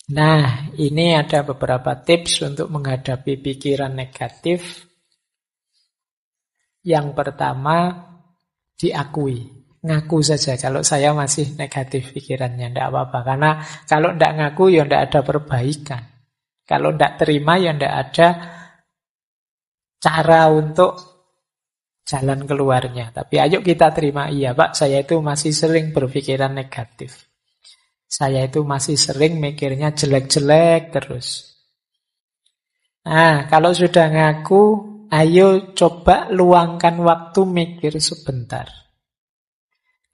Nah, ini ada beberapa tips untuk menghadapi pikiran negatif. Yang pertama, diakui. Ngaku saja kalau saya masih negatif pikirannya, tidak apa-apa. Karena kalau tidak ngaku, ya tidak ada perbaikan. Kalau tidak terima, ya tidak ada cara untuk jalan keluarnya. Tapi ayo kita terima, iya Pak, saya itu masih sering berpikiran negatif. Saya itu masih sering mikirnya jelek-jelek terus. Nah, kalau sudah ngaku, ayo coba luangkan waktu mikir sebentar.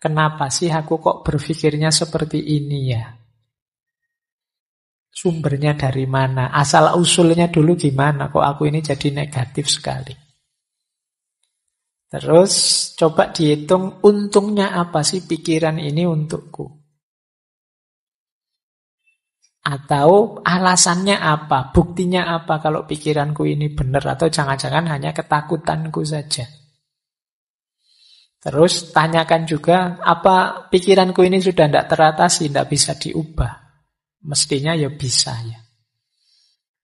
Kenapa sih aku kok berpikirnya seperti ini ya? Sumbernya dari mana? Asal-usulnya dulu gimana? Kok aku ini jadi negatif sekali? Terus coba dihitung untungnya apa sih pikiran ini untukku? Atau alasannya apa? Buktinya apa kalau pikiranku ini benar? Atau jangan-jangan hanya ketakutanku saja? Terus tanyakan juga, apa pikiranku ini sudah tidak teratasi, tidak bisa diubah? Mestinya ya bisa ya.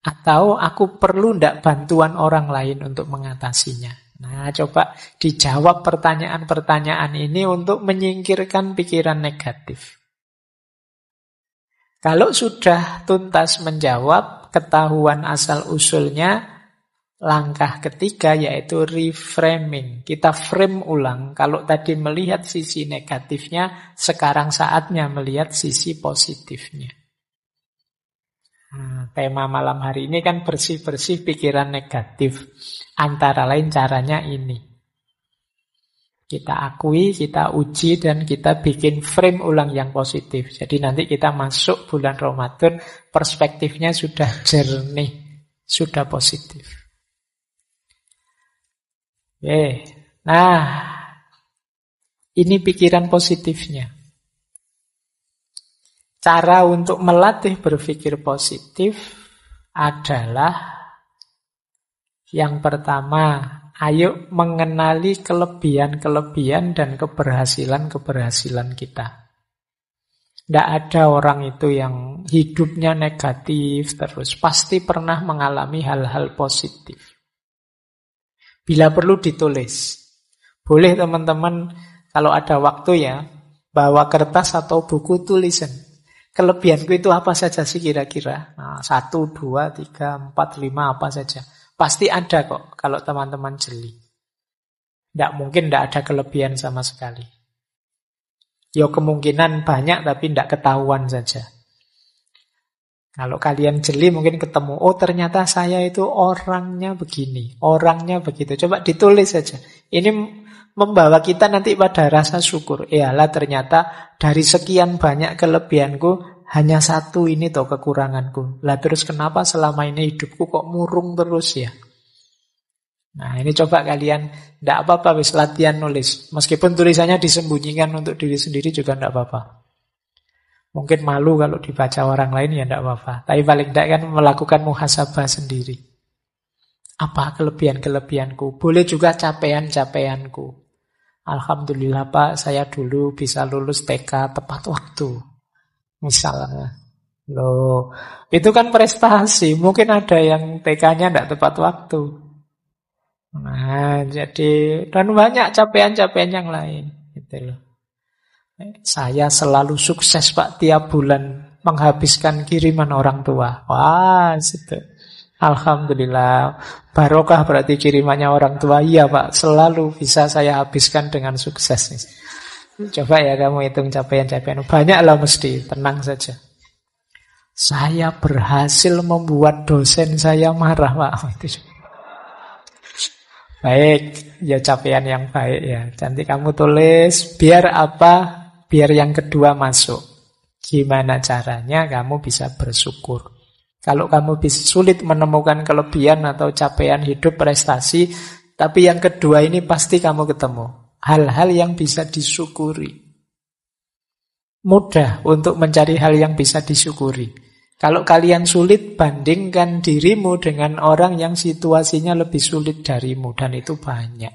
Atau aku perlu tidak bantuan orang lain untuk mengatasinya? Nah, coba dijawab pertanyaan-pertanyaan ini untuk menyingkirkan pikiran negatif. Kalau sudah tuntas menjawab, ketahuan asal-usulnya, langkah ketiga yaitu reframing. Kita frame ulang. Kalau tadi melihat sisi negatifnya, sekarang saatnya melihat sisi positifnya. Tema malam hari ini kan bersih-bersih pikiran negatif. Antara lain caranya ini. Kita akui, kita uji, dan kita bikin frame ulang yang positif. Jadi nanti kita masuk bulan Ramadan, perspektifnya sudah jernih, sudah positif. Oke. Nah, ini pikiran positifnya. Cara untuk melatih berpikir positif adalah yang pertama, ayo mengenali kelebihan-kelebihan dan keberhasilan-keberhasilan kita. Tidak ada orang itu yang hidupnya negatif terus. Pasti pernah mengalami hal-hal positif. Bila perlu ditulis. Boleh teman-teman kalau ada waktu ya, bawa kertas atau buku tulisan. Kelebihanku itu apa saja sih kira-kira? Nah, 1, 2, 3, 4, 5 apa saja. Pasti ada kok kalau teman-teman jeli. Tidak mungkin tidak ada kelebihan sama sekali. Ya kemungkinan banyak tapi tidak ketahuan saja. Kalau kalian jeli mungkin ketemu, oh ternyata saya itu orangnya begini, orangnya begitu. Coba ditulis saja. Ini membawa kita nanti pada rasa syukur. Iyalah ternyata dari sekian banyak kelebihanku, hanya satu ini toh kekuranganku. Lah terus kenapa selama ini hidupku kok murung terus ya? Nah ini coba kalian, tidak apa-apa wis latihan nulis. Meskipun tulisannya disembunyikan untuk diri sendiri juga tidak apa-apa. Mungkin malu kalau dibaca orang lain ya tidak apa-apa. Tapi paling tidak kan melakukan muhasabah sendiri. Apa kelebihan-kelebihanku? Boleh juga capaian-capaianku. Alhamdulillah Pak, saya dulu bisa lulus TK tepat waktu. Misalnya. Loh, itu kan prestasi. Mungkin ada yang TK-nya tidak tepat waktu. Nah, jadi dan banyak capaian-capaian yang lain. Gitu loh. Saya selalu sukses Pak tiap bulan menghabiskan kiriman orang tua. Wah, situ. Alhamdulillah. Barokah berarti kirimannya orang tua. Iya Pak, selalu bisa saya habiskan dengan sukses. Coba ya kamu hitung capaian-capaian. Banyaklah mesti, tenang saja. Saya berhasil membuat dosen saya marah Pak. Itu baik, ya capaian yang baik ya. Nanti kamu tulis, biar apa? Biar yang kedua masuk. Gimana caranya kamu bisa bersyukur? Kalau kamu bisa sulit menemukan kelebihan atau capaian hidup prestasi, tapi yang kedua ini pasti kamu ketemu. Hal-hal yang bisa disyukuri. Mudah untuk mencari hal yang bisa disyukuri. Kalau kalian sulit, bandingkan dirimu dengan orang yang situasinya lebih sulit darimu. Dan itu banyak.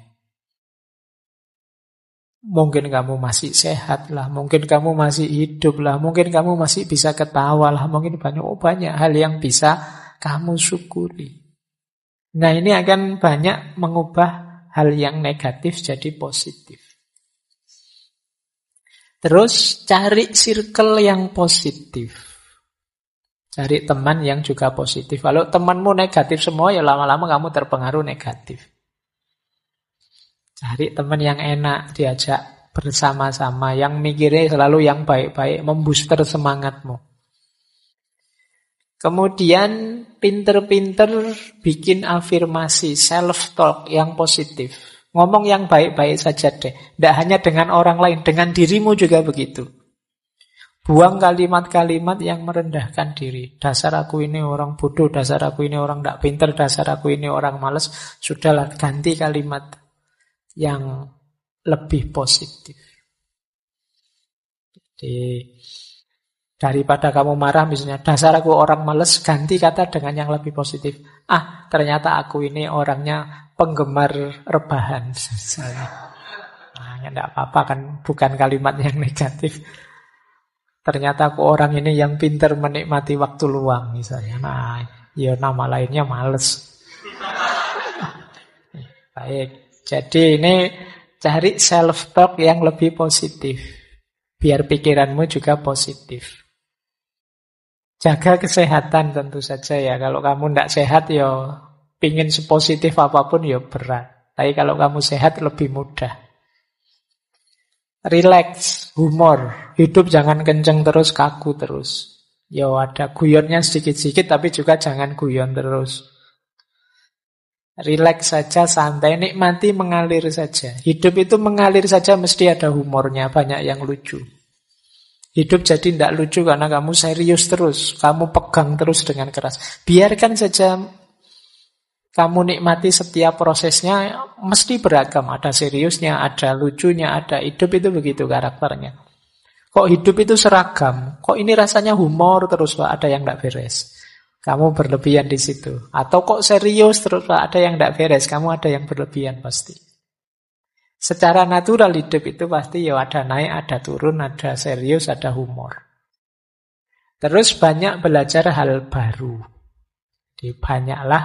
Mungkin kamu masih sehat lah, mungkin kamu masih hidup lah, mungkin kamu masih bisa ketawa lah, mungkin banyak hal yang bisa kamu syukuri. Nah, ini akan banyak mengubah hal yang negatif jadi positif. Terus cari circle yang positif. Cari teman yang juga positif. Kalau temanmu negatif semua, ya lama-lama kamu terpengaruh negatif. Cari teman yang enak, diajak bersama-sama, yang mikirnya selalu yang baik-baik, membooster semangatmu. Kemudian pinter-pinter bikin afirmasi, self-talk yang positif. Ngomong yang baik-baik saja deh. Tidak hanya dengan orang lain, dengan dirimu juga begitu. Buang kalimat-kalimat yang merendahkan diri. Dasar aku ini orang bodoh, dasar aku ini orang tidak pinter, dasar aku ini orang malas. Sudahlah, ganti kalimat yang lebih positif. Jadi daripada kamu marah misalnya, dasar aku orang males, ganti kata dengan yang lebih positif. Ternyata aku ini orangnya penggemar rebahan misalnya. Nah, ya enggak apa-apa kan, bukan kalimat yang negatif. Ternyata aku orang ini yang pintar menikmati waktu luang misalnya. Nah, ya nama lainnya males. Baik. Jadi ini cari self-talk yang lebih positif. Biar pikiranmu juga positif. Jaga kesehatan tentu saja ya. Kalau kamu tidak sehat ya pingin sepositif apapun ya berat. Tapi kalau kamu sehat lebih mudah. Relax, humor. Hidup jangan kenceng terus, kaku terus. Ya ada guyonnya sedikit-sedikit tapi juga jangan guyon terus. Relax saja, santai, nikmati, mengalir saja. Hidup itu mengalir saja, mesti ada humornya, banyak yang lucu. Hidup jadi tidak lucu karena kamu serius terus, kamu pegang terus dengan keras. Biarkan saja kamu nikmati setiap prosesnya, mesti beragam. Ada seriusnya, ada lucunya, ada. Hidup itu begitu karakternya. Kok hidup itu seragam? Kok ini rasanya humor terus, Pak? Ada yang tidak beres. Kamu berlebihan di situ. Atau kok serius terus, Pak? Ada yang tidak beres. Kamu ada yang berlebihan pasti. Secara natural hidup itu pasti ya ada naik, ada turun, ada serius, ada humor. Terus banyak belajar hal baru. Jadi banyaklah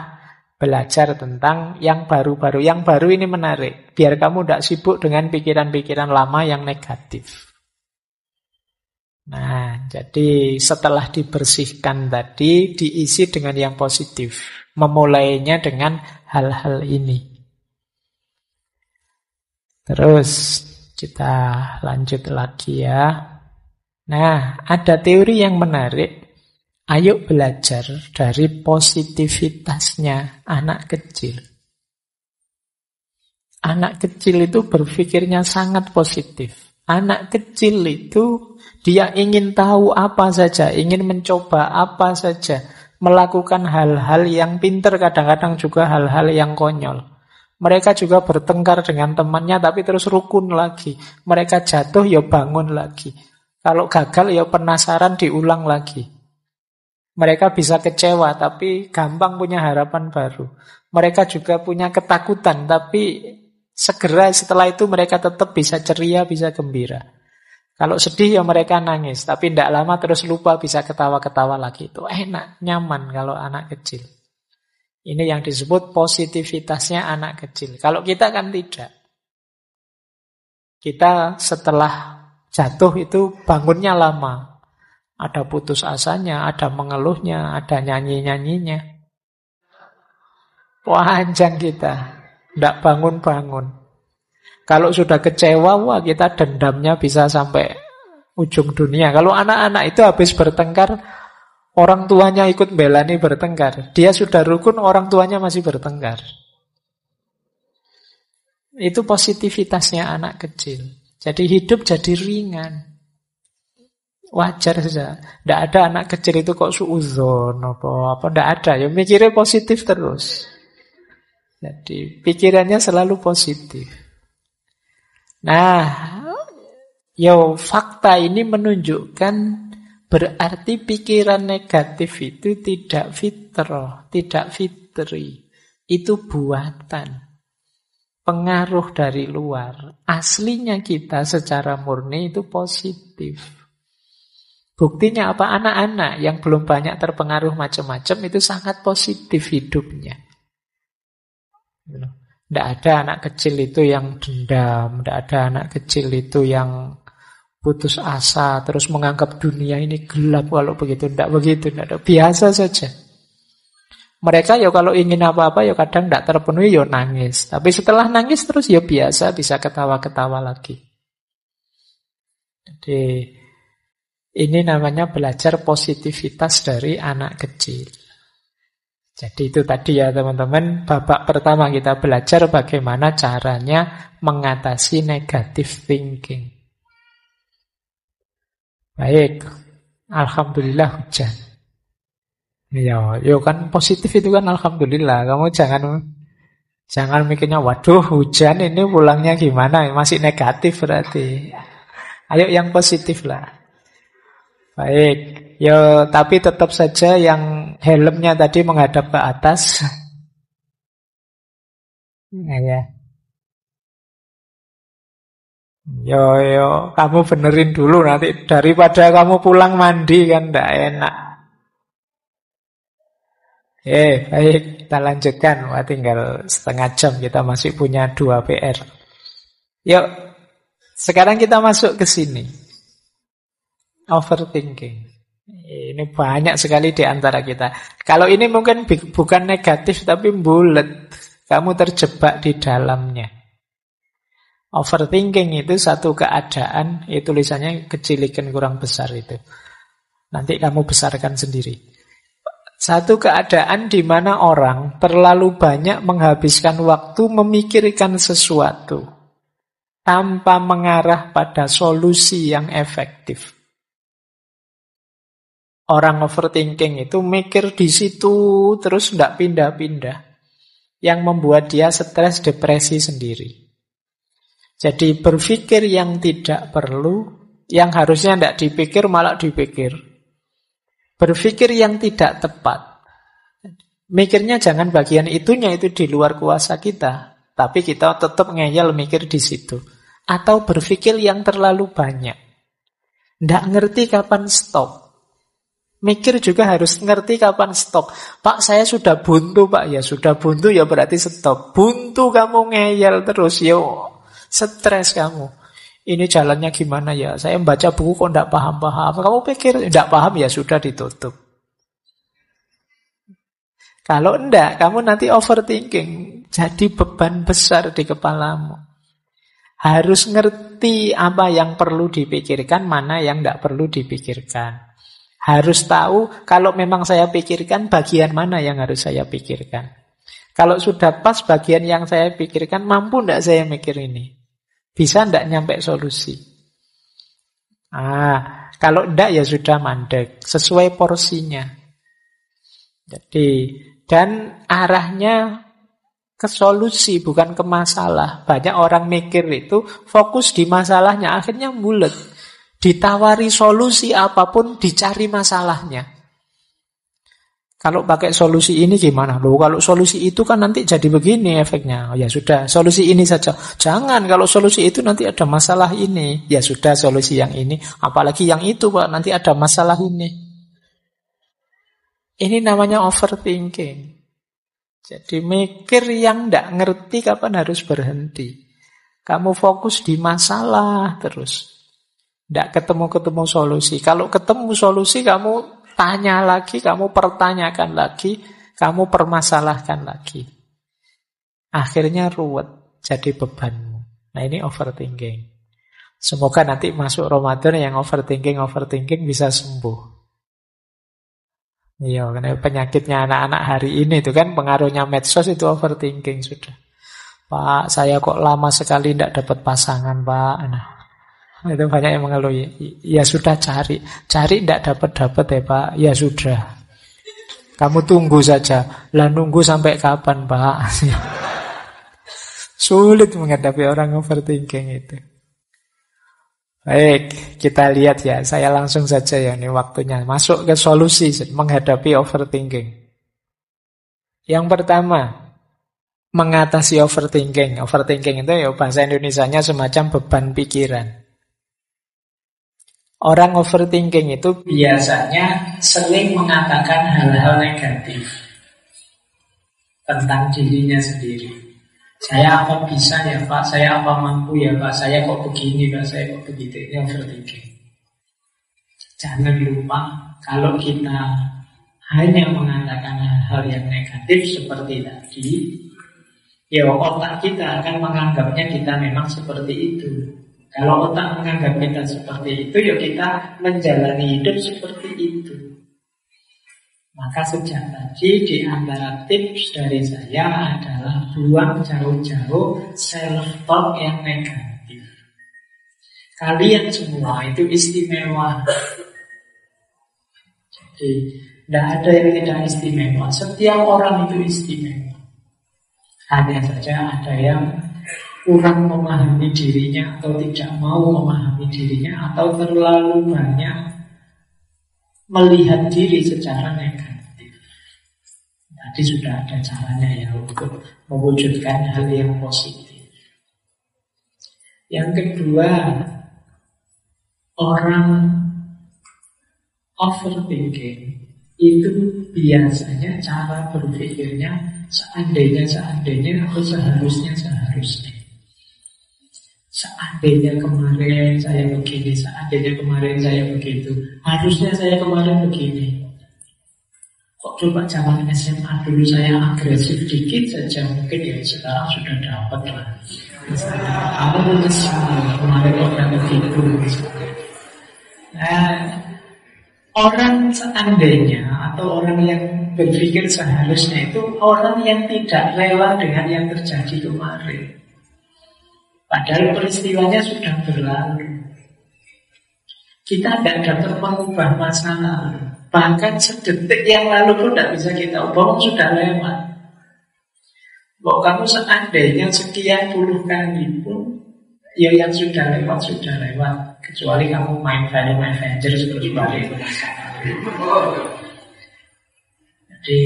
belajar tentang yang baru-baru. Yang baru ini menarik. Biar kamu tidak sibuk dengan pikiran-pikiran lama yang negatif. Nah, jadi setelah dibersihkan tadi, diisi dengan yang positif. Memulainya dengan hal-hal ini. Terus kita lanjut lagi ya. Nah, ada teori yang menarik. Ayo belajar dari positivitasnya anak kecil. Anak kecil itu berpikirnya sangat positif. Anak kecil itu dia ingin tahu apa saja, ingin mencoba apa saja, melakukan hal-hal yang pintar, kadang-kadang juga hal-hal yang konyol. Mereka juga bertengkar dengan temannya tapi terus rukun lagi. Mereka jatuh ya bangun lagi. Kalau gagal ya penasaran diulang lagi. Mereka bisa kecewa tapi gampang punya harapan baru. Mereka juga punya ketakutan tapi segera setelah itu mereka tetap bisa ceria, bisa gembira. Kalau sedih ya mereka nangis, tapi tidak lama terus lupa, bisa ketawa-ketawa lagi. Itu enak, nyaman kalau anak kecil. Ini yang disebut positivitasnya anak kecil. Kalau kita kan tidak. Kita setelah jatuh itu bangunnya lama. Ada putus asanya, ada mengeluhnya, ada nyanyi-nyanyinya. Panjang kita. Tidak bangun-bangun. Kalau sudah kecewa, wah kita dendamnya bisa sampai ujung dunia. Kalau anak-anak itu habis bertengkar, orang tuanya ikut belani bertengkar. Dia sudah rukun, orang tuanya masih bertengkar. Itu positivitasnya anak kecil. Jadi hidup jadi ringan. Wajar saja. Tidak ada anak kecil itu kok suudzon apa tidak ada. Ya mikirnya positif terus. Jadi pikirannya selalu positif. Nah, fakta ini menunjukkan berarti pikiran negatif itu tidak fitrah, tidak fitri. Itu buatan. pengaruh dari luar. Aslinya kita secara murni itu positif. Buktinya apa? Anak-anak yang belum banyak terpengaruh macam-macam itu sangat positif hidupnya. Tidak ada anak kecil itu yang dendam, tidak ada anak kecil itu yang putus asa, terus menganggap dunia ini gelap kalau begitu. Tidak begitu, tidak ada. Biasa saja. Mereka ya kalau ingin apa-apa ya kadang tidak terpenuhi ya nangis. Tapi setelah nangis terus ya biasa, bisa ketawa-ketawa lagi. Jadi ini namanya belajar positivitas dari anak kecil. Jadi itu tadi ya teman-teman, babak pertama kita belajar bagaimana caranya mengatasi negative thinking. Baik, alhamdulillah hujan. Ya, yo kan positif itu kan alhamdulillah. Kamu jangan mikirnya waduh hujan ini pulangnya gimana, masih negatif berarti. Ayo yang positif lah. Baik, yo tapi tetap saja yang helmnya tadi menghadap ke atas. Ya. Yo, kamu benerin dulu nanti daripada kamu pulang mandi kan ndak enak. Baik, kita lanjutkan. Wah, tinggal setengah jam, kita masih punya 2 PR. Yuk, sekarang kita masuk ke sini. Overthinking. Ini banyak sekali di antara kita. Kalau ini mungkin bukan negatif tapi bulat. Kamu terjebak di dalamnya. Overthinking itu satu keadaan, tulisannya kecilikan kurang besar itu. Nanti kamu besarkan sendiri. Satu keadaan di mana orang terlalu banyak menghabiskan waktu memikirkan sesuatu tanpa mengarah pada solusi yang efektif. Orang overthinking itu mikir di situ terus tidak pindah-pindah. Yang membuat dia stres, depresi sendiri. Jadi berpikir yang tidak perlu, yang harusnya tidak dipikir malah dipikir. Berpikir yang tidak tepat. Mikirnya jangan bagian itunya, itu di luar kuasa kita. Tapi kita tetap ngeyel mikir di situ. Atau berpikir yang terlalu banyak. Tidak ngerti kapan stop. Mikir juga harus ngerti kapan stop. Pak, saya sudah buntu, Pak. Ya sudah buntu, ya berarti stop. Buntu kamu ngeyel terus, yo stres kamu. Ini jalannya gimana ya? Saya membaca buku kok tidak paham-paham. Kamu pikir tidak paham, ya sudah ditutup. Kalau enggak, kamu nanti overthinking. Jadi beban besar di kepalamu. Harus ngerti apa yang perlu dipikirkan, mana yang tidak perlu dipikirkan. Harus tahu kalau memang saya pikirkan bagian mana yang harus saya pikirkan. Kalau sudah pas bagian yang saya pikirkan, mampu tidak saya mikir ini? Bisa tidak nyampe solusi? Kalau tidak ya sudah mandek. Sesuai porsinya. Jadi, dan arahnya ke solusi bukan ke masalah. Banyak orang mikir itu fokus di masalahnya, akhirnya bulet. Ditawari solusi apapun, dicari masalahnya. Kalau pakai solusi ini gimana? Loh, kalau solusi itu kan nanti jadi begini efeknya. Ya sudah, solusi ini saja. Jangan, kalau solusi itu nanti ada masalah ini. Ya sudah, solusi yang ini. Apalagi yang itu, Pak, nanti ada masalah ini. Ini namanya overthinking. Jadi mikir yang tidak ngerti kapan harus berhenti. Kamu fokus di masalah terus. Tidak ketemu-ketemu solusi. Kalau ketemu solusi, kamu tanya lagi, kamu pertanyakan lagi, kamu permasalahkan lagi. Akhirnya ruwet, jadi bebanmu. Nah, ini overthinking. Semoga nanti masuk Ramadan yang overthinking bisa sembuh. Iya, karena penyakitnya anak-anak hari ini itu kan pengaruhnya medsos itu overthinking sudah. Pak, saya kok lama sekali tidak dapat pasangan, Pak. Nah, itu banyak yang mengeluh. Ya sudah cari tidak dapat ya Pak. Ya sudah, kamu tunggu saja. Lah nunggu sampai kapan Pak? Sulit menghadapi orang overthinking itu. Baik, kita lihat ya. Saya langsung saja ya, ini waktunya masuk ke solusi menghadapi overthinking. Yang pertama, mengatasi overthinking. Overthinking itu ya bahasa Indonesianya semacam beban pikiran. Orang overthinking itu biasanya sering mengatakan hal-hal negatif tentang dirinya sendiri. Saya apa bisa ya Pak, saya apa mampu ya Pak, saya kok begini Pak, saya kok begitu. Ini overthinking. Jangan lupa kalau kita hanya mengatakan hal-hal yang negatif seperti tadi, ya otak kita akan menganggapnya kita memang seperti itu. Kalau otak menganggap kita seperti itu, ya kita menjalani hidup seperti itu. Maka sejak tadi di antara tips dari saya adalah buang jauh-jauh self-talk yang negatif. Kalian semua itu istimewa. Jadi tidak ada yang tidak istimewa. Setiap orang itu istimewa. Hanya saja ada yang kurang memahami dirinya atau tidak mau memahami dirinya atau terlalu banyak melihat diri secara negatif. Tadi sudah ada caranya ya untuk mewujudkan hal yang positif. Yang kedua, orang overthinking itu biasanya cara berpikirnya seandainya atau seharusnya. Seandainya kemarin saya begini, seandainya kemarin saya begitu, harusnya saya kemarin begini. Kok coba zaman SMA dulu saya agresif dikit saja, mungkin ya sekarang sudah dapat lah. Kamu menyesal kemarin orang begitu. Nah, orang seandainya atau orang yang berpikir seharusnya itu orang yang tidak rela dengan yang terjadi kemarin. Padahal peristiwanya sudah berlalu. Kita tidak dapat mengubah masa lalu. Bahkan sedetik yang lalu pun tidak bisa kita ubah, sudah lewat. Kamu seandainya sekian puluh kali pun, ya yang sudah lewat. Kecuali kamu main film Avengers terus balik ke masa lalu. Jadi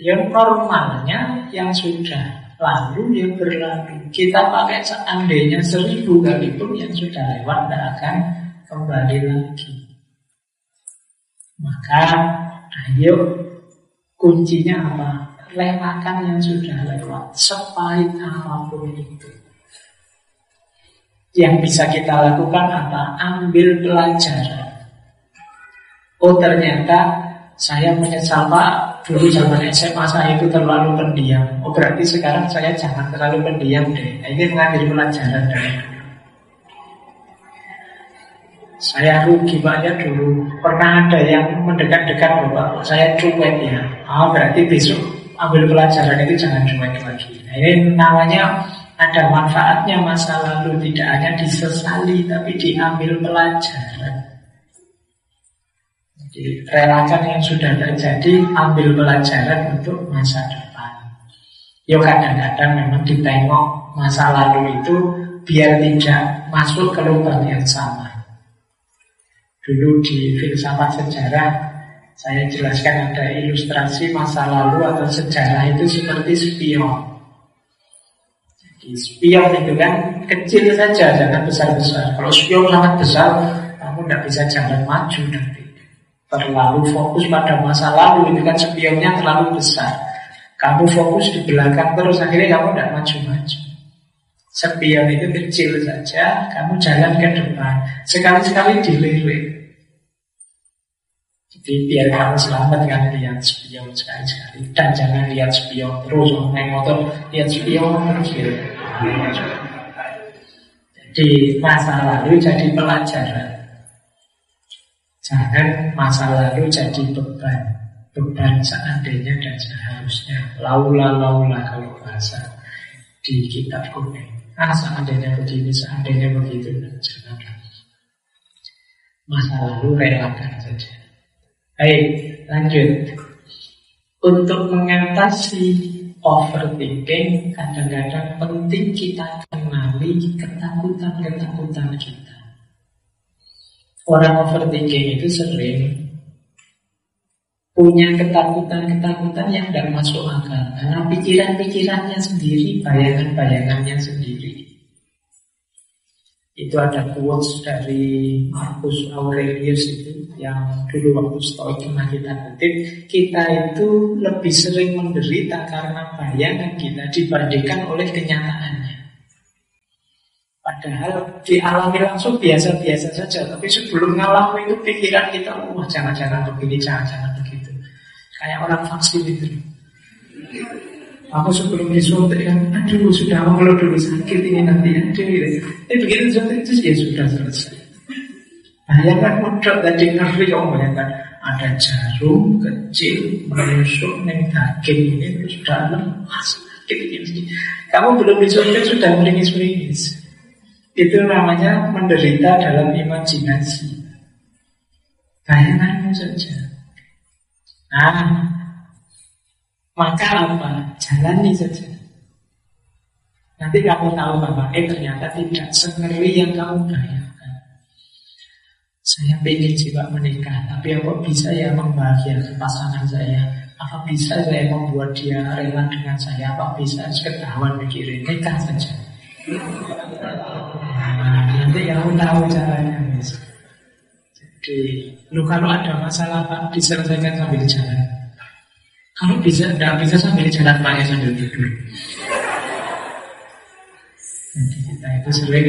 yang normalnya yang sudah lalu yang berlalu. Kita pakai seandainya 1000 kali pun yang sudah lewat tidak akan kembali lagi. Maka ayo kuncinya apa? Relakan yang sudah lewat, sepahit apapun itu. Yang bisa kita lakukan apa? Ambil pelajaran. Oh ternyata saya menyesal Pak, dulu zaman SMA saya itu terlalu pendiam. Oh berarti sekarang saya jangan terlalu pendiam deh. Ini mengambil pelajaran dari dulu. Saya rugi banyak dulu. Pernah ada yang mendekat-dekat Bapak, saya cuek ya. Berarti besok ambil pelajaran itu jangan cuek lagi. Nah, ini namanya ada manfaatnya masa lalu. Tidak hanya disesali, tapi diambil pelajaran. Jadi relakan yang sudah terjadi, ambil pelajaran untuk masa depan. Ya kadang-kadang memang ditengok masa lalu itu biar tidak masuk ke lubang yang sama. Dulu di filsafat sejarah saya jelaskan ada ilustrasi masa lalu atau sejarah itu seperti spion. Jadi spion itu kan kecil saja, jangan besar-besar. Kalau spion sangat besar, kamu tidak bisa jalan maju nanti. Terlalu fokus pada masa lalu, itu kan spionnya terlalu besar. Kamu fokus di belakang terus, akhirnya kamu tidak maju-maju. Spion itu kecil saja, kamu jalan ke depan. Sekali-sekali dilirik. Jadi biar kamu selamat kan lihat spion sekali-sekali. Dan jangan lihat spion terus, naik motor lihat spion terus gitu. Jadi masa lalu jadi pelajaran. Jangan masa lalu jadi beban. Beban seandainya dan seharusnya. Laula kalau bahasa di kitab kuning. Seandainya begini, seandainya begitu. Jangan. Masa lalu relakan saja. Baik, lanjut. Untuk mengatasi overthinking, kadang-kadang penting kita kenali ketakutan-ketakutan kita. Orang overthinking itu sering punya ketakutan-ketakutan yang tidak masuk akal. Karena pikiran-pikirannya sendiri, bayangan-bayangannya sendiri. Itu ada quotes dari Marcus Aurelius itu, yang dulu waktu Stoik pernah kita kutip. Kita itu lebih sering menderita karena bayangan kita dibandingkan oleh kenyataannya. Padahal dialami langsung biasa-biasa saja. Tapi sebelum ngalami itu pikiran kita, wah jangan-jangan begini, jangan-jangan begitu. Kayak orang vaksin itu. Aku sebelum disuntik kan, aduh sudah mengeluh dulu sakit ini nanti, aduh. Begitu disuntik itu ya sudah selesai. Bayangkan modal tadi ngeri, kamu bayangkan ada jarum kecil menusuk neng daging ini terus dalam sakit ini. Kamu belum disuntik sudah meringis-meringis. Itu namanya menderita dalam imajinasi. Bayanganmu saja. Nah, maka apa? Jalani saja. Nanti kamu tahu bahwa ternyata tidak sengeri yang kamu bayangkan. Saya ingin sih Pak menikah, tapi apa bisa ya membahagiakan pasangan saya? Apa bisa saya membuat dia rela dengan saya? Apa bisa ketahuan mikirin nikah saja? Nah, nanti kamu tahu caranya. Jadi, kalau ada masalah Pak, diselesaikan sambil jalan. Kalau bisa, tidak bisa sambil jalan Pak, ya sambil tidur. Jadi kita itu sering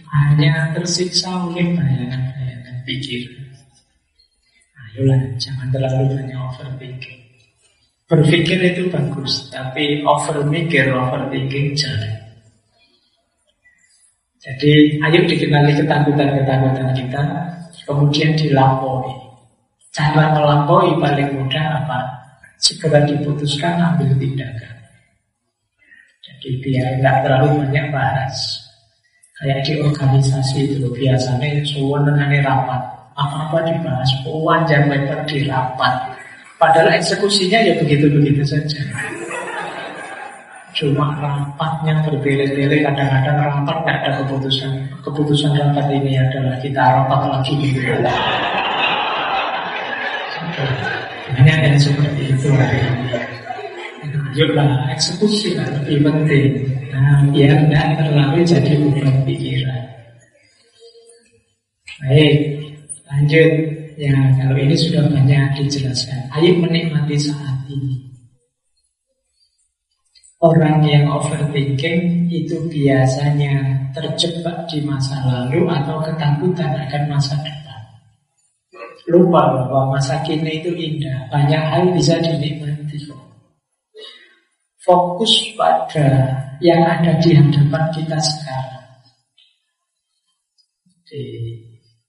hanya tersiksa oleh bayangan-bayangan pikir. Ayolah, jangan terlalu banyak overthinking. Berpikir itu bagus, tapi overthinking jangan. Jadi ayo dikenali ketakutan-ketakutan kita, kemudian dilampaui. Cara melampaui paling mudah apa? Segera diputuskan, ambil tindakan. Jadi biar tidak terlalu banyak bahas. Kayak di organisasi itu biasanya sewenang-wenang rapat, apa-apa dibahas, panjang lebar di rapat. Padahal eksekusinya ya begitu-begitu saja. Cuma rapatnya berbele-bele, kadang-kadang rapat tidak ada keputusan. Keputusan rapat ini adalah kita rapat lagi gitu. Hanya yang seperti itu. Yuklah, eksekusi lah lebih penting. Nah, biar tidak terlalu jadi beban pikiran. Baik, lanjut. Ya, kalau ini sudah banyak dijelaskan. Ayo menikmati saat ini. Orang yang overthinking itu biasanya terjebak di masa lalu atau ketakutan akan masa depan. Lupa bahwa masa kini itu indah, banyak hal bisa dinikmati kok. Fokus pada yang ada di hadapan kita sekarang. Jadi,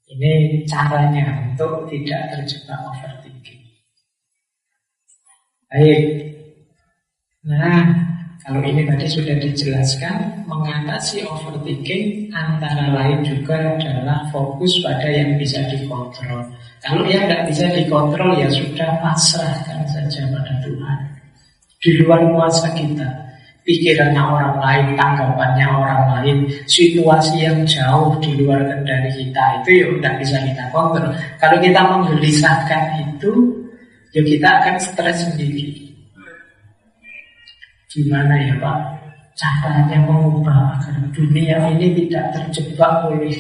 ini caranya untuk tidak terjebak overthinking. Baik. Nah, kalau ini tadi sudah dijelaskan, mengatasi overthinking antara lain juga adalah fokus pada yang bisa dikontrol. Kalau yang tidak bisa dikontrol, ya sudah pasrahkan saja pada Tuhan. Di luar kuasa kita, pikirannya orang lain, tanggapannya orang lain, situasi yang jauh di luar kendali kita, itu ya tidak bisa kita kontrol. Kalau kita menggelisahkan itu, ya kita akan stres sendiri. Gimana ya Pak caranya mengubah agar dunia ini tidak terjebak oleh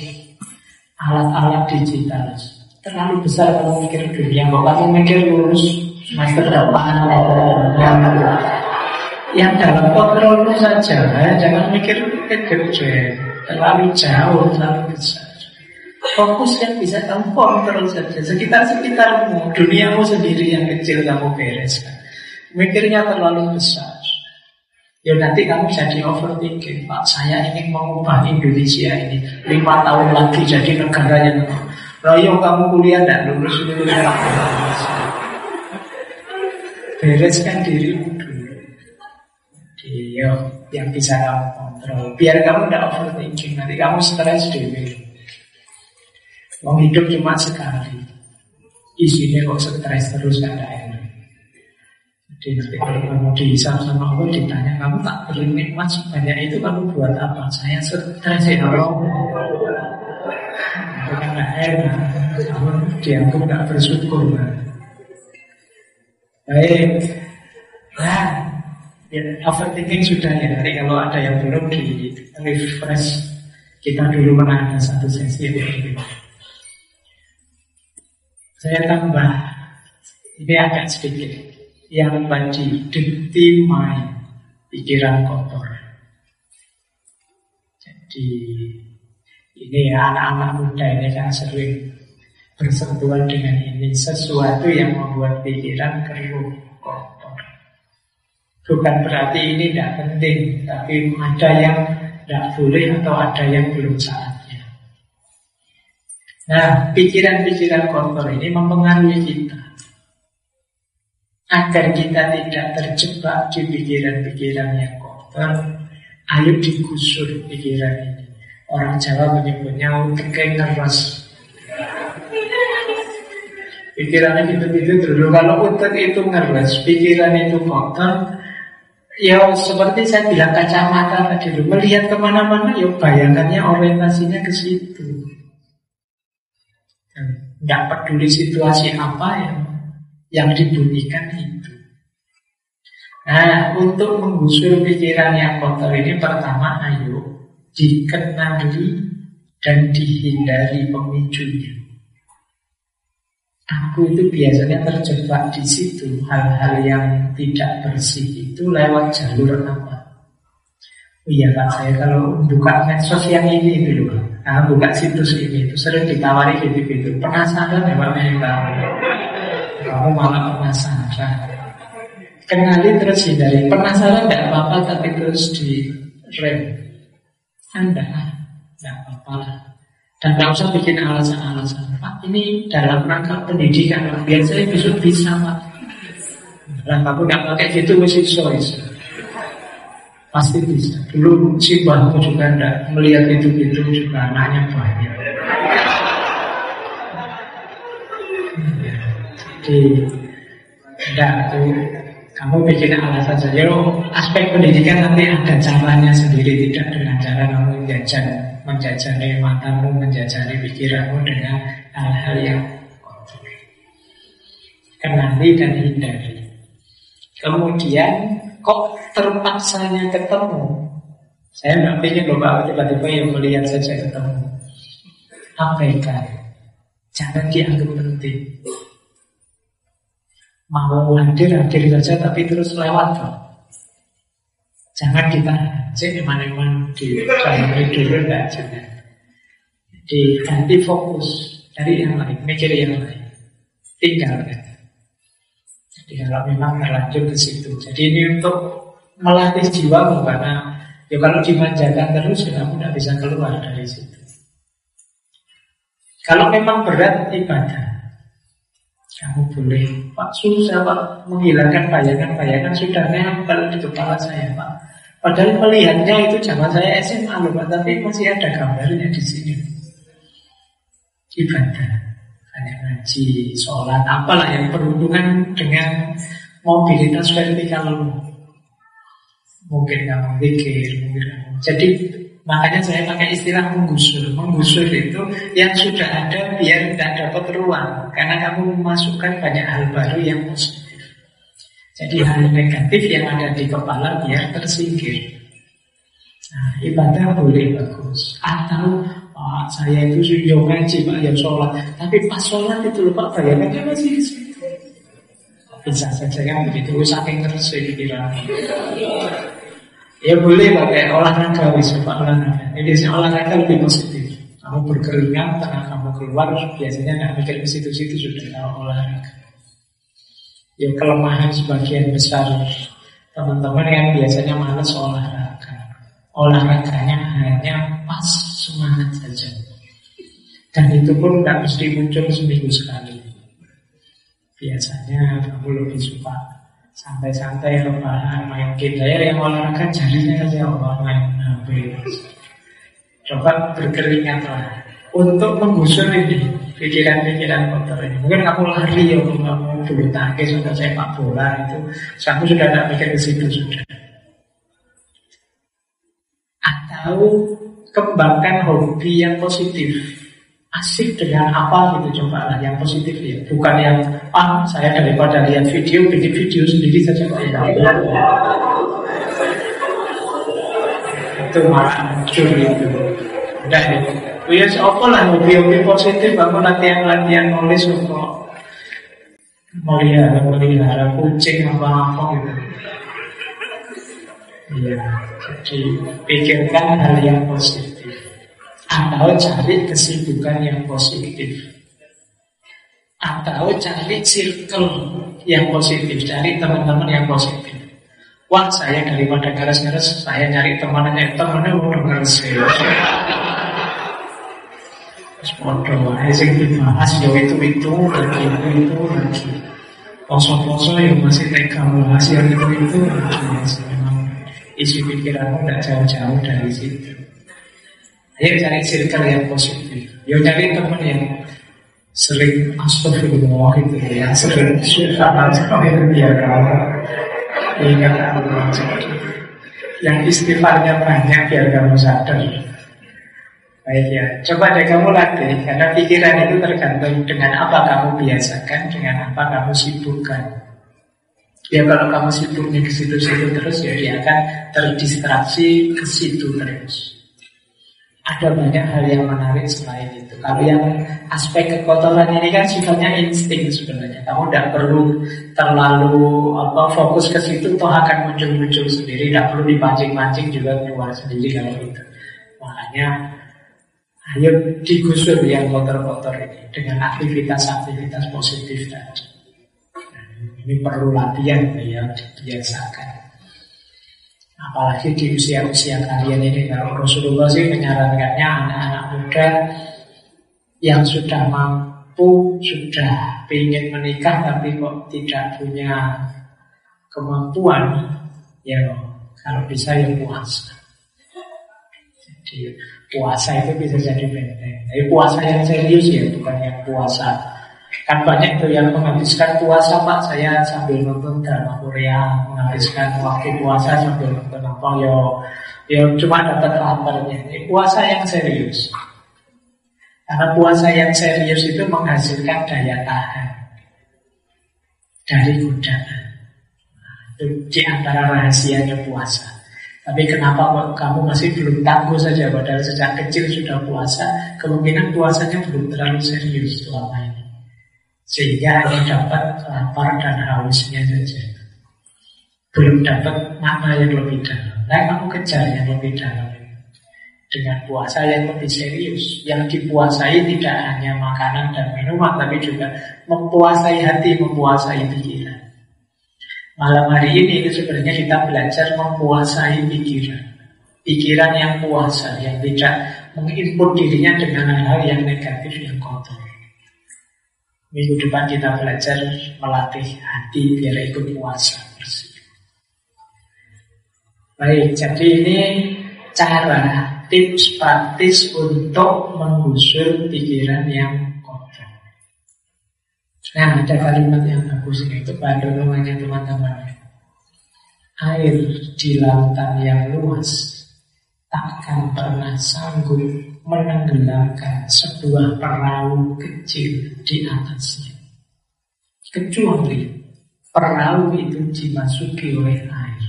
alat-alat digital? Terlalu besar kalau mikir dunia. Kalau kamu mikir lulus semester depan, yang dalam kontrolmu saja, jangan mikir gede, terlalu jauh, terlalu besar. Fokus yang bisa kamu kontrol saja, sekitar-sekitarmu, duniamu sendiri yang kecil kamu bereskan. Mikirnya terlalu besar, ya nanti kamu jadi overthinking. Pak, saya ingin mengubah Indonesia ini 5 tahun lagi jadi negara yang royong. Kamu kuliah dan lulus. Bereskan dirimu dulu. Iya, yang bisa kamu kontrol. Biar kamu tidak overthinking. Nanti kamu stres dulu. Mau hidup cuma sekali, isinya kok stres terus gak ada enak. Jadi nanti kalau kamu dihisap sama Allah, ditanya kamu tak bernikmat sebanyak itu kamu buat apa? Saya stres ya Allah. Itu kan gak enak. Kamu dianggap gak bersyukur. Baik. Nah, ya, overthinking sudah ya. Nanti kalau ada yang belum di refresh, kita dulu pernah ada satu sesi ini. Saya tambah, ini agak sedikit. Yang tadi, dirty mind, pikiran kotor. Jadi, ini ya anak-anak muda ini kan sering bersentuhan dengan ini. Sesuatu yang membuat pikiran keruh, kotor. Bukan berarti ini tidak penting, tapi ada yang tidak boleh atau ada yang belum saatnya. Nah, pikiran-pikiran kotor ini mempengaruhi kita. Agar kita tidak terjebak di pikiran-pikiran yang kotor, ayo digusur pikiran ini. Orang Jawa menyebutnya utek ngeres. Pikirannya gitu-gitu dulu. Kalau utek itu ngeres, pikiran itu kotor, ya seperti saya bilang kacamata tadi dulu, melihat kemana-mana, ya bayangannya orientasinya ke situ. Nggak peduli situasi apa yang dibunyikan itu. Nah, untuk menggusur pikiran yang kotor ini, pertama ayo dikenali dan dihindari pemicunya. Aku itu biasanya terjebak di situ. Hal-hal yang tidak bersih itu lewat jalur apa? Oh iya Pak, saya kalau buka medsos yang ini itu loh, buka situs ini itu sering ditawari gitu-gitu. Penasaran ya Pak Menta? Kamu malah penasaran. Kenali terus hindari. Penasaran tidak apa-apa, tapi terus di rem. Anda tidak apa-apa lah. Dan tidak usah bikin alasan-alasan. Pak, ini dalam rangka pendidikan. Biar saya besok bisa, Pak. Lah, kamu tidak pakai gitu, mesti sois. Pasti bisa. Dulu si mbahmu juga tidak melihat itu-itu juga anaknya banyak. Jadi, tidak tuh. Kamu bikin alasan saja. Aspek pendidikan nanti ada caranya sendiri, tidak dengan cara kamu menjajani matamu, menjajani pikiranmu dengan hal-hal yang kotor. Kenali dan hindari. Kemudian kok terpaksanya ketemu? Saya nggak ingin lupa tiba-tiba yang melihat saja ketemu. Abaikan. Jangan dianggap penting. Mau hadir saja tapi terus lewat kok. Jangan kita eman-eman di dalam tidur, enggak, jangan. Diganti fokus dari yang lain, mikir yang lain, tinggalkan. Jadi kalau memang terlanjur ke situ. Jadi ini untuk melatih jiwamu, karena ya kalau dimanjakan terus kamu tidak bisa keluar dari situ. Kalau memang berat ibadah, kamu boleh, Pak, susah Pak menghilangkan bayangan-bayangan, sudah nempel di kepala saya Pak. Padahal melihatnya itu zaman saya SMA loh Pak, tapi masih ada gambarnya di sini. Ibadah, hanya ngaji, sholat, apalah yang berhubungan dengan mobilitas vertikal. Mungkin kamu pikir, mungkin kamu. Jadi makanya saya pakai istilah menggusur. Menggusur itu yang sudah ada biar tidak dapat ruang, karena kamu memasukkan banyak hal baru yang positif. Jadi hal negatif yang ada di kepala biar tersingkir. Nah, ibadah boleh bagus. Atau Pak, saya itu sudah ngaji Pak, yang sholat, tapi pas sholat itu lupa bayangannya masih di situ. Bisa saja kan begitu, saking terus pikiran. Ya boleh pakai olahraga, Pak, olahraga. Ini olahraga lebih positif. Kamu berkeringat, tengah kamu keluar, biasanya nggak mikir ke situ-situ sudah olahraga. Ya kelemahan sebagian besar teman-teman yang biasanya malas olahraga. Olahraganya hanya pas semangat saja. Dan itu pun nggak mesti muncul seminggu sekali. Biasanya kamu lebih suka santai-santai, rebahan, main game. Saya yang olahraga jarinya saja, main HP. Coba berkeringatlah untuk menggusur ini pikiran-pikiran kotor ini. Mungkin kamu lari ya, kamu bulu tangkis atau sepak bola itu, kamu sudah tidak mikir ke situ sudah. Atau kembangkan hobi yang positif. asik dengan apa gitu, coba lah yang positif ya. Bukan yang saya daripada lihat video, bikin video sendiri saja. Itu malah muncul itu. Udah ya apa lah, hobi-hobi positif, aku latihan nulis untuk melihara kucing apa gitu. Iya, jadi pikirkan hal yang positif atau cari kesibukan yang positif atau cari circle yang positif, cari teman-teman yang positif. Wah, saya daripada garas-garas, saya nyari temannya udah garas ya. Terus bodoh, sing dibahas ya itu lagi. Poso-poso yang masih tega bahas yang itu lagi. Memang isi pikiranmu tidak jauh-jauh dari situ. Ayo cari circle yang positif. Yo cari teman yang sering astagfirullah gitu ya, sering subhanallah itu ya kalau ingat Allah, yang istighfarnya banyak biar kamu sadar. Baik ya, coba deh kamu latih, karena pikiran itu tergantung dengan apa kamu biasakan, dengan apa kamu sibukkan. Ya kalau kamu sibuknya ke situ-situ terus, ya dia akan terdistraksi ke situ terus. Ada banyak hal yang menarik selain itu. Kalau yang aspek kekotoran ini kan sifatnya insting sebenarnya. Kamu tidak perlu terlalu fokus ke situ, toh akan muncul-muncul sendiri. Tidak perlu dipancing-pancing juga keluar sendiri kalau itu. Makanya ayo digusur yang kotor-kotor ini dengan aktivitas-aktivitas positif tadi. Ini perlu latihan ya, dibiasakan. Apalagi di usia-usia kalian ini, kalau Rasulullah sih menyarankannya anak-anak muda yang sudah mampu, sudah ingin menikah tapi kok tidak punya kemampuan, ya kalau bisa ya puasa. Jadi puasa itu bisa jadi benteng. Tapi puasa yang serius ya, bukan yang puasa. Kan banyak tuh yang menghabiskan puasa, Pak, saya sambil nonton drama Korea, menghabiskan waktu puasa sambil nonton apa, yo cuma dapat laparnya. Ini puasa yang serius. Karena puasa yang serius itu menghasilkan daya tahan dari godaan. Itu di antara rahasianya puasa. Tapi kenapa kamu masih belum tangguh saja, padahal sejak kecil sudah puasa, kemungkinan puasanya belum terlalu serius selama ini. Sehingga hanya dapat lapar dan hausnya saja, belum dapat makna yang lebih dalam. Nah, kamu kejar yang lebih dalam dengan puasa yang lebih serius. Yang dipuasai tidak hanya makanan dan minuman, tapi juga mempuasai hati, mempuasai pikiran. Malam hari ini itu sebenarnya kita belajar mempuasai pikiran. Pikiran yang puasa, yang tidak menginput dirinya dengan hal-hal yang negatif, yang kotor. Minggu depan kita belajar melatih hati biar ikut puasa bersih. Baik, jadi ini cara, tips praktis untuk menggusur pikiran yang kotor. Nah, ada kalimat yang bagus ini, itu bantu rumahnya teman-teman. Air di lautan yang luas takkan pernah sanggup menenggelamkan sebuah perahu kecil di atasnya, kecuali perahu itu dimasuki oleh air.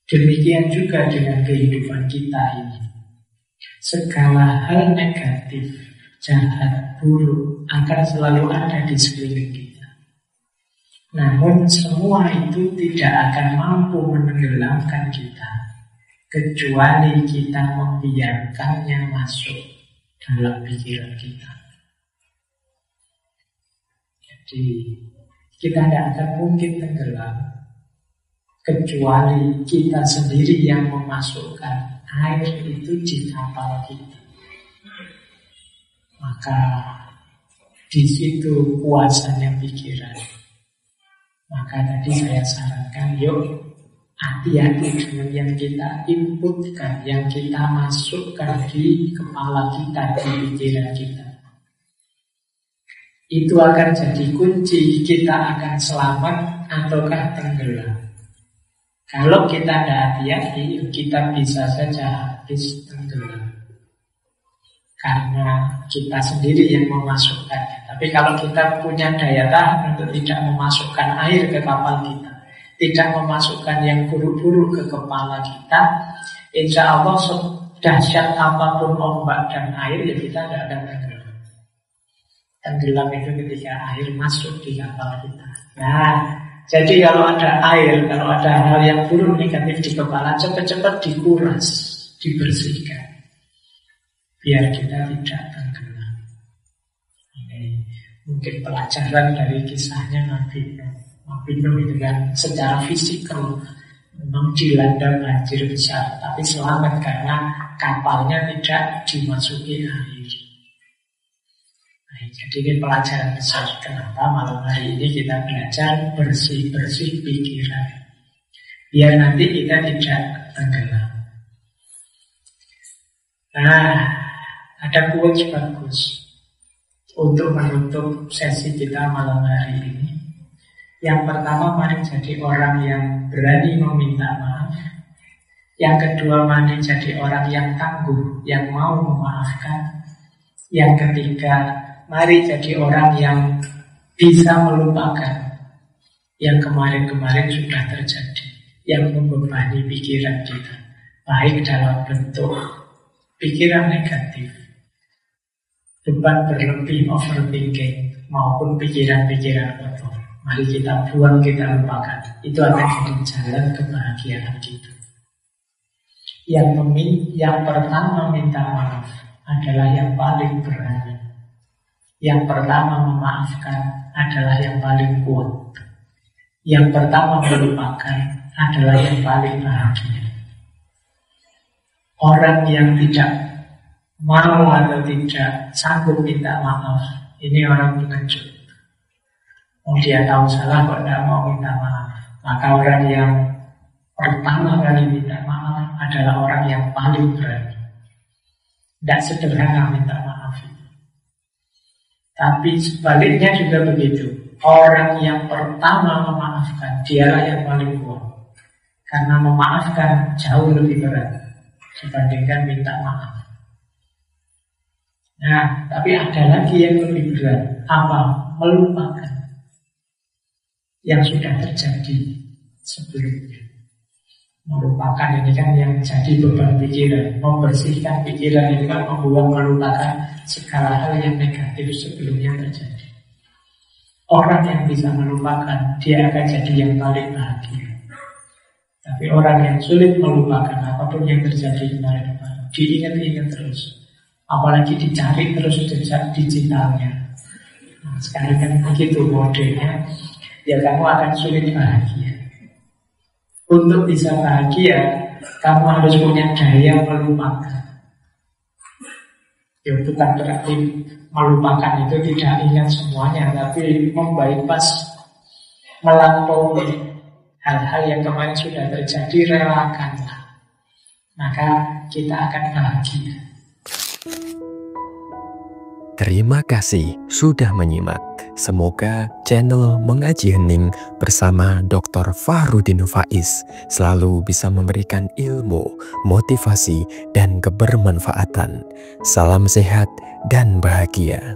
Demikian juga dengan kehidupan kita ini. Segala hal negatif, jahat, buruk akan selalu ada di sekeliling kita. Namun semua itu tidak akan mampu menenggelamkan kita, kecuali kita membiarkannya masuk dalam pikiran kita. Jadi kita tidak akan mungkin tenggelam kecuali kita sendiri yang memasukkan air itu di kapal kita. Maka di situ kuasanya pikiran. Maka tadi saya sarankan, yuk hati-hati dengan yang kita inputkan, yang kita masukkan di kepala kita, di pikiran kita. Itu akan jadi kunci kita akan selamat ataukah tenggelam. Kalau kita tidak hati-hati, kita bisa saja habis tenggelam. karena kita sendiri yang memasukkannya. Tapi kalau kita punya daya tahan untuk tidak memasukkan air ke kapal kita, tidak memasukkan yang buruk-buruk ke kepala kita, insya Allah dahsyat apapun ombak dan air, ya kita tidak akan tenggelam. Tenggelam itu ketika air masuk di kapal kita. Nah, jadi kalau ada air, kalau ada hal yang buruk negatif di kepala, cepat-cepat dikuras, dibersihkan, biar kita tidak tenggelam. Ini mungkin pelajaran dari kisahnya Nabi Nuh. Nabi Nuh itu kan secara fisikal memang dilanda banjir besar, tapi selamat karena kapalnya tidak dimasuki air. Nah, jadi ini pelajaran besar. Kenapa malam hari ini kita belajar bersih-bersih pikiran, biar nanti kita tidak tenggelam. Nah, ada quotes bagus untuk menutup sesi kita malam hari ini. Yang pertama, mari jadi orang yang berani meminta maaf. Yang kedua, mari jadi orang yang tangguh, yang mau memaafkan. Yang ketiga, mari jadi orang yang bisa melupakan yang kemarin-kemarin sudah terjadi, yang membebani pikiran kita, baik dalam bentuk pikiran negatif, beban berlebih, overthinking, maupun pikiran-pikiran kotor. Mari kita buang, kita lupakan. Itu akan jadi jalan kebahagiaan kita. Yang pertama minta maaf adalah yang paling berani. Yang pertama memaafkan adalah yang paling kuat. Yang pertama melupakan adalah yang paling bahagia. Orang yang tidak mau atau tidak sanggup minta maaf, ini orang pengecut. Dia tahu salah kok tidak mau minta maaf. Maka orang yang pertama kali minta maaf adalah orang yang paling berani. Tidak sederhana minta maaf. Tapi sebaliknya juga begitu. Orang yang pertama memaafkan, dialah yang paling kuat. Karena memaafkan jauh lebih berat dibandingkan minta maaf. Nah, tapi ada lagi yang lebih berat. Apa? Melupakan yang sudah terjadi sebelumnya. Melupakan ini kan yang jadi beban pikiran. Membersihkan pikiran itu kan membuang, melupakan segala hal yang negatif sebelumnya terjadi. Orang yang bisa melupakan, dia akan jadi yang paling bahagia. Tapi orang yang sulit melupakan apapun yang terjadi kemarin, diingat-ingat terus, apalagi dicari terus jejak digitalnya. Nah, sekarang kan begitu modelnya, ya kamu akan sulit bahagia. Untuk bisa bahagia, kamu harus punya daya melupakan. Ya bukan berarti melupakan itu tidak ingat semuanya, tapi membypass, melampaui hal-hal yang kemarin sudah terjadi, relakanlah. Maka kita akan bahagia. Terima kasih sudah menyimak. Semoga channel Mengaji Hening bersama Dr. Fahrudin Faiz selalu bisa memberikan ilmu, motivasi, dan kebermanfaatan. Salam sehat dan bahagia.